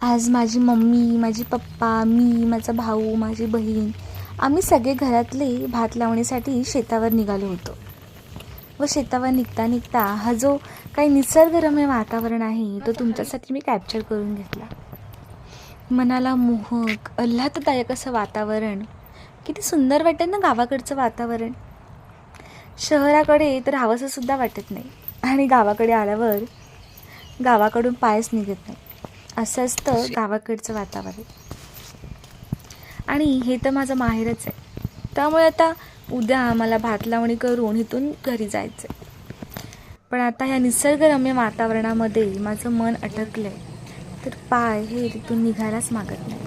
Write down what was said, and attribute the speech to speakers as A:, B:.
A: आज माझी मम्मी, माझी पप्पा, मी, माझा भाऊ, माझी बहीण आम्ही सगळे घरातले भात लावणीसाठी शेतावर निघालो होतो. व शेतावर निघता निघता हा जो काही निसर्गरम्य वातावरण आहे तो तुमच्यासाठी मी कॅप्चर करून घेतला. मनाला मोहक आल्हाददायक असं वातावरण. किती सुंदर वाटेल ना गावाकडचं वातावरण. शहराकडे तर राहावंसंसुद्धा वाटत नाही आणि गावाकडे आल्यावर गावाकडून पायच निघत नाही. असं असतं गावाकडचं वातावरण. आणि हे तर माझं माहेरच आहे. त्यामुळे आता उद्या मला भात लावणी करून इथून घरी जायचं आहे. पण आता ह्या निसर्गरम्य वातावरणामध्ये माझं मन अटकलं आहे, तर पाय हे तिथून निघायलाच मागत नाही.